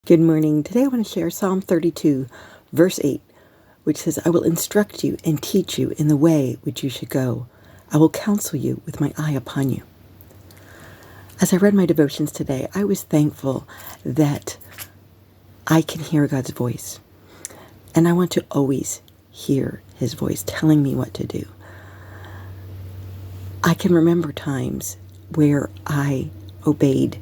Good morning. Today I want to share Psalm 32, verse 8, which says, I will instruct you and teach you in the way which you should go. I will counsel you with my eye upon you. As I read my devotions today, I was thankful that I can hear God's voice. And I want to always hear his voice telling me what to do. I can remember times where I obeyed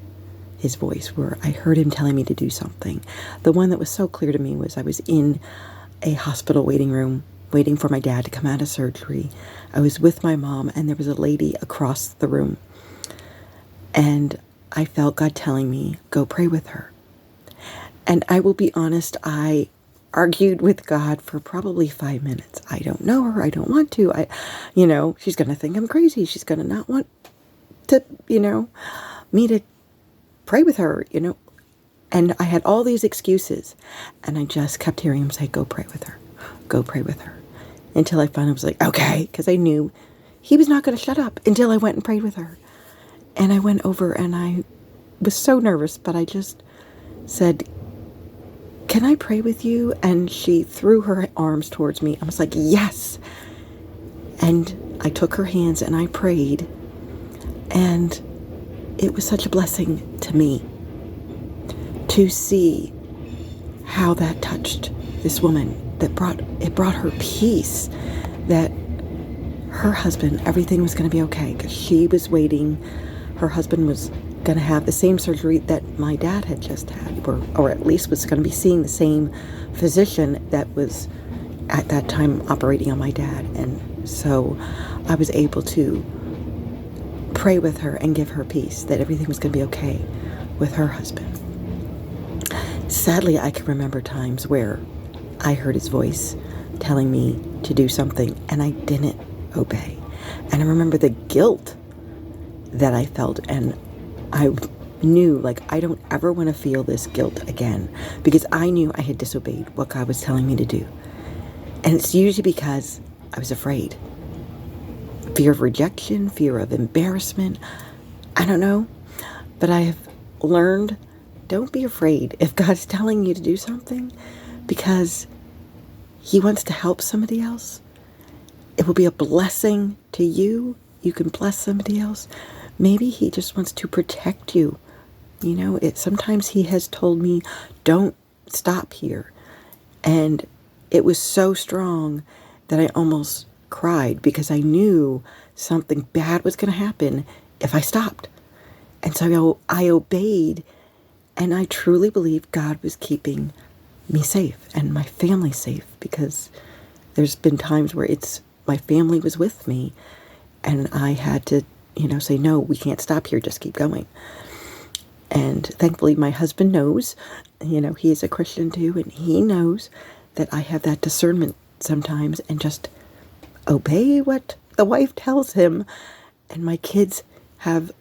his voice, where I heard him telling me to do something. The one that was so clear to me was I was in a hospital waiting room, waiting for my dad to come out of surgery. I was with my mom, and there was a lady across the room. And I felt God telling me, go pray with her. And I will be honest, I argued with God for probably 5 minutes. I don't know her. I don't want to. She's going to think I'm crazy. She's going to not want to, me to pray with her, And I had all these excuses. And I just kept hearing him say, go pray with her. Go pray with her. Until I finally was like, okay. Because I knew he was not going to shut up until I went and prayed with her. And I went over and I was so nervous, but I just said, can I pray with you? And she threw her arms towards me. I was like, yes. And I took her hands and I prayed. And it was such a blessing to me to see how that touched this woman, that brought her peace, that her husband, everything was going to be okay, because she was waiting. Her husband was going to have the same surgery that my dad had just had, or at least was going to be seeing the same physician that was at that time operating on my dad. And so I was able to pray with her and give her peace, that everything was going to be okay with her husband. Sadly, I can remember times where I heard his voice telling me to do something and I didn't obey. And I remember the guilt that I felt, and I knew, I don't ever want to feel this guilt again, because I knew I had disobeyed what God was telling me to do. And it's usually because I was afraid. Fear of rejection, fear of embarrassment. I don't know. But I have learned, don't be afraid if God's telling you to do something, because he wants to help somebody else. It will be a blessing to you. You can bless somebody else. Maybe he just wants to protect you. Sometimes he has told me, don't stop here. And it was so strong that I almost cried, because I knew something bad was going to happen if I stopped. And so I obeyed, and I truly believe God was keeping me safe and my family safe, because there's been times where my family was with me and I had to, say, no, we can't stop here. Just keep going. And thankfully my husband knows, he is a Christian too, and he knows that I have that discernment sometimes and just obey what the wife tells him. And my kids have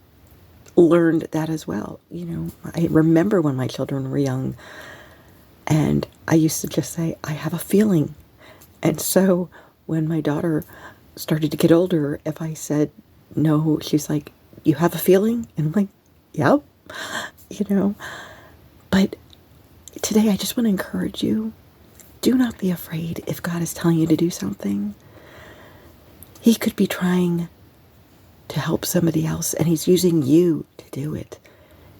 learned that as well. I remember when my children were young, and I used to just say, I have a feeling. And so when my daughter started to get older, if I said no, she's like, you have a feeling? And I'm like, yep. But today I just want to encourage you, do not be afraid if God is telling you to do something. He could be trying to help somebody else, and he's using you to do it.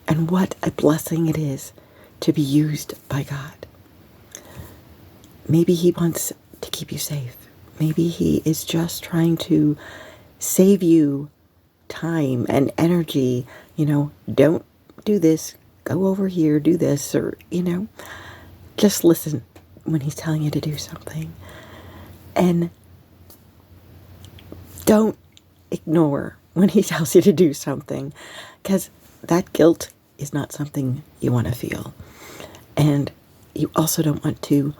And what a blessing it is to be used by God. Maybe he wants to keep you safe. Maybe he is just trying to save you time and energy. Don't do this, go over here, do this, or, just listen when he's telling you to do something. And don't ignore when he tells you to do something, because that guilt is not something you want to feel. And you also don't want to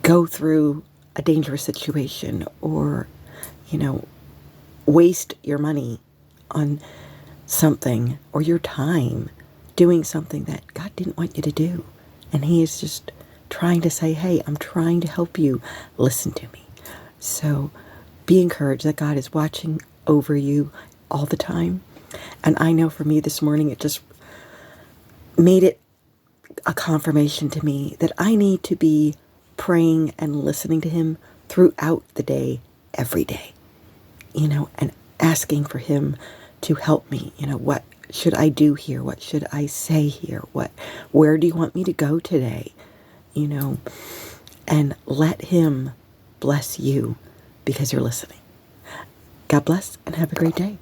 go through a dangerous situation or, waste your money on something, or your time doing something that God didn't want you to do. And he is just trying to say, hey, I'm trying to help you. Listen to me. So be encouraged that God is watching over you all the time. And I know for me this morning, it just made it a confirmation to me that I need to be praying and listening to him throughout the day, every day, and asking for him to help me. What should I do here? What should I say here? Where do you want me to go today? And let him bless you because you're listening. God bless and have a great day.